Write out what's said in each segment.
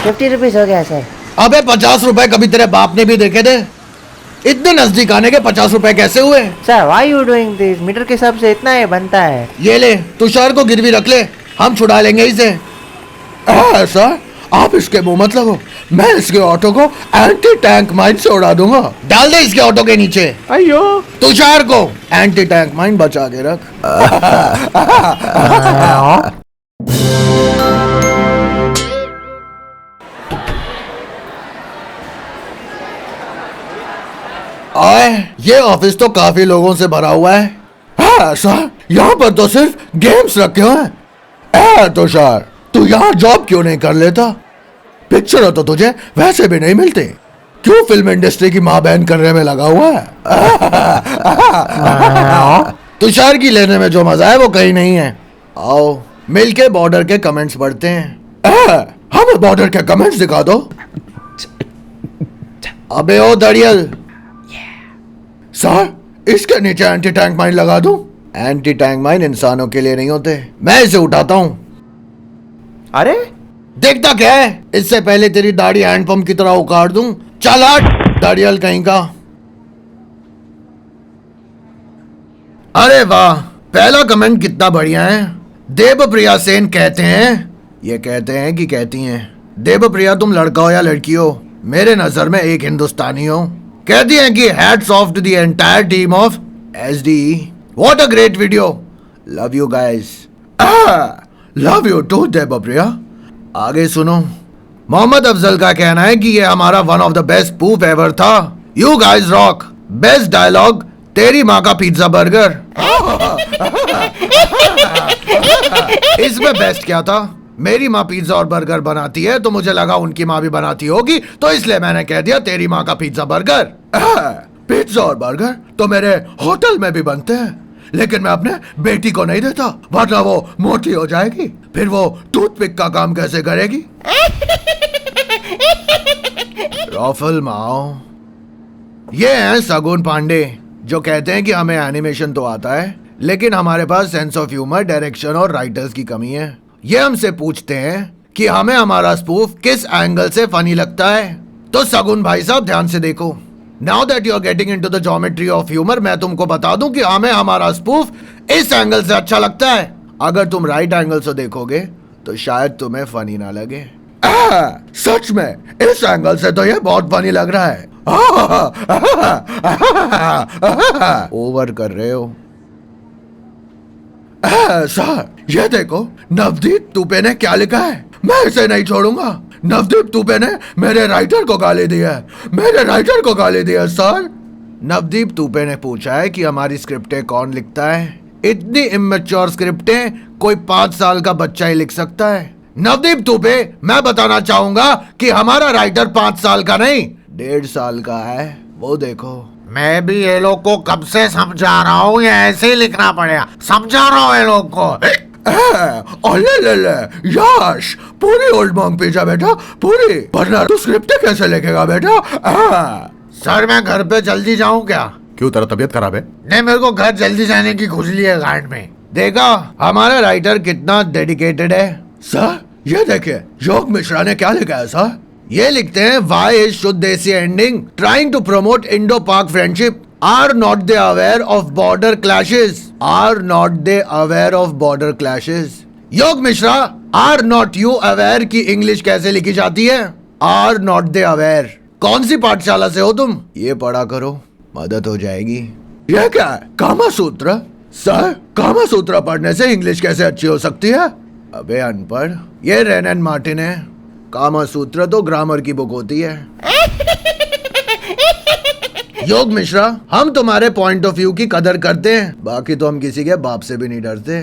₹50 हो गया सर। अबे 50 रुपए कभी तेरे बाप ने भी देखे थे? इतने नजदीक आने के 50 रुपए कैसे हुए? Sir why you doing this? Meter के हिसाब से इतना ही बनता है। ये ले, तुषार को गिरवी रख ले, हम छुड़ा लेंगे इसे। सर आप इसके मुंह मत लगो, मैं इसके ऑटो को एंटी टैंक माइन से उड़ा दूंगा। डाल दे इसके ऑटो के नीचे। अयो तुषार को एंटी टैंक माइन बचा के रख। ओए, ये ऑफिस तो काफी लोगों से भरा हुआ है। हाँ सर, यहाँ पर तो सिर्फ गेम्स रखे हुए हैं। तुषार, तू यहाँ जॉब क्यों नहीं कर लेता? पिक्चर तो तुझे वैसे भी नहीं मिलती, क्यों फिल्म इंडस्ट्री की माँ बहन करने में लगा हुआ है? तुषार की लेने में जो मजा है वो कहीं नहीं है। आओ मिलके बॉर्डर के कमेंट्स पढ़ते हैं। हमें बॉर्डर के कमेंट्स दिखा दो। अबे ओ दड़ियल, सर इसके नीचे एंटी टैंक माइन लगा दूं? एंटी टैंक माइन इंसानों के लिए नहीं होते, मैं इसे उठाता हूं। अरे देखता क्या है, इससे पहले तेरी दाढ़ी हैंडपंप की तरह उखाड़ दूं। चल हट दाढ़ियल कहीं का। अरे वाह, पहला कमेंट कितना बढ़िया है। देवप्रिया सेन कहते हैं, ये कहते हैं कि कहती हैं, देवप्रिया तुम लड़का हो या लड़की हो, मेरे नजर में एक हिंदुस्तानी हो। कहती हैं कि hats off to the entire team of SDE, what a great video, love you guys. Love you too Devpriya. आगे सुनो, मोहम्मद अफजल का कहना है कि ये हमारा one of the best spoof ever था। You guys rock, best dialogue, तेरी माँ का पिज्जा बर्गर। इसमें बेस्ट क्या था? मेरी माँ पिज्जा और बर्गर बनाती है तो मुझे लगा उनकी माँ भी बनाती होगी, तो इसलिए मैंने कह दिया तेरी माँ का पिज्जा बर्गर। पिज्जा और बर्गर तो मेरे होटल में भी बनते हैं, लेकिन मैं अपने बेटी को नहीं देता, वरना वो मोटी हो जाएगी, फिर वो टूथपिक का काम कैसे करेगी? रॉफल माओ। ये हैं सगुन पांडे, जो कहते हैं कि हमें एनिमेशन तो आता है, लेकिन हमारे पास सेंस ऑफ ह्यूमर, डायरेक्शन और राइटर्स की कमी है। ये हमसे पूछते हैं कि हमें हमारा स्पूफ किस एंगल से फनी लगता है। तो सगुन भाई साहब ध्यान से देखो, now that you are getting into the geometry of humour, मैं तुमको बता दूं कि हमें हमारा स्पूफ इस एंगल से अच्छा लगता है। अगर तुम राइट एंगल से देखोगे तो शायद तुम्हें फनी ना लगे। सच में इस एंगल से तो ये बहुत फनी लग रहा है। ओवर कर रहे हो। सर ये देखो, नवदीप तुपे ने क्या लिखा है, मैं इसे नहीं छोड़ूंगा। नवदीप तुपे ने मेरे राइटर को गाली दी है, मेरे राइटर को गाली दी है सर। नवदीप तुपे ने पूछा है कि हमारी स्क्रिप्टें कौन लिखता है। इतनी इमेच्योर स्क्रिप्टें कोई 5 साल का बच्चा ही लिख सकता है। नवदीप तुपे, मैं बताना चाहूंगा कि हमारा राइटर 5 साल का नहीं 1.5 साल का है, वो देखो। मैं भी ये लोग को कब से समझा रहा हूँ, ये ऐसे ही लिखना पड़ेगा, समझा रहा हूँ ये लोग को। ले यश, पूरी ओल्ड मॉन्ग पिज्जा बेटा, पूरी, वरना तू स्क्रिप्ट कैसे लिखेगा बेटा? सर मैं घर पे जल्दी जाऊँ क्या? क्यों, तेरा तबीयत खराब है? नहीं, मेरे को घर जल्दी जाने की खुजली है गांड में। देखा हमारा राइटर कितना डेडिकेटेड है। सर ये देखिए, योग मिश्रा ने क्या लिखा है सर? ये लिखते हैं, वाई इज शुद्ध देसी ending trying to promote Indo Pak friendship, are not they aware of border clashes, are not they aware of border clashes. Yog Mishra, are not you aware की इंग्लिश कैसे लिखी जाती है? Are not they aware. कौन सी पाठशाला से हो तुम? ये पढ़ा करो, मदद हो जाएगी। यह क्या है, कामा सूत्र? सर कामा सूत्र पढ़ने से इंग्लिश कैसे अच्छी हो सकती है? अबे अनपढ़, ये रेनन मार्टिन है, कामा सूत्र तो ग्रामर की बुक होती है। योग मिश्रा, हम तुम्हारे पॉइंट ऑफ व्यू की कदर करते हैं, बाकी तो हम किसी के बाप से भी नहीं डरते।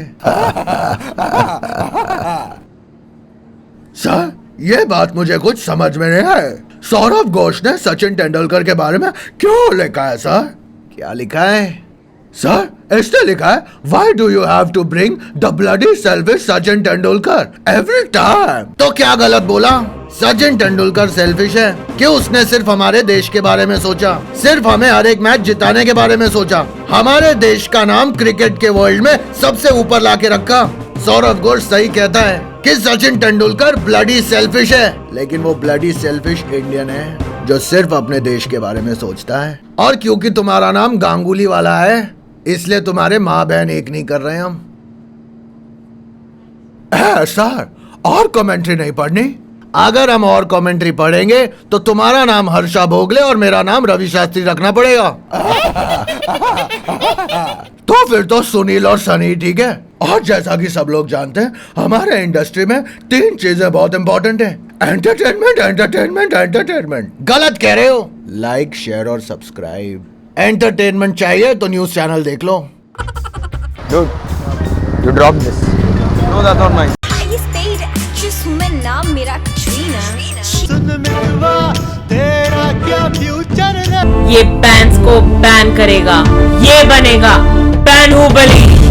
सर ये बात मुझे कुछ समझ में नहीं आए, सौरव घोष ने सचिन तेंदुलकर के बारे में क्यों लिखा है सर? क्या लिखा है सर? इसने लिखा है, Why do you have to bring the bloody selfish Sachin Tendulkar every time? तो क्या गलत बोला? सचिन तेंदुलकर सेल्फिश है कि उसने सिर्फ हमारे देश के बारे में सोचा, सिर्फ हमें हर एक मैच जिताने के बारे में सोचा, हमारे देश का नाम क्रिकेट के वर्ल्ड में सबसे ऊपर लाके रखा। सौरव घोष सही कहता है। कि सचिन तेंदुलकर ब्लडी सेल्फिश है, लेकिन वो ब्लडी सेल्फिश इंडियन है जो सिर्फ अपने देश के बारे में सोचता है। और क्योंकि तुम्हारा नाम गांगुली वाला है, इसलिए तुम्हारे माँ बहन एक नहीं कर रहे हम। सर, और कमेंट्री नहीं पढ़नी? अगर हम और कमेंट्री पढ़ेंगे तो तुम्हारा नाम हर्षा भोगले और मेरा नाम रवि शास्त्री रखना पड़ेगा। तो फिर तो सुनील और सनी, ठीक है। और जैसा कि सब लोग जानते हैं, हमारे इंडस्ट्री में 3 चीजें बहुत इंपॉर्टेंट है: एंटरटेनमेंट, एंटरटेनमेंट, एंटरटेनमेंट। गलत कह रहे हो। लाइक, शेयर और सब्सक्राइब। एंटरटेनमेंट चाहिए तो न्यूज चैनल देख लो। Dude, you dropped this. No, that's not mine. Highest paid actress हूँ मैं, नाम मेरा कटरीना। ये बैंस को बैन करेगा, ये बनेगा बाहुबली।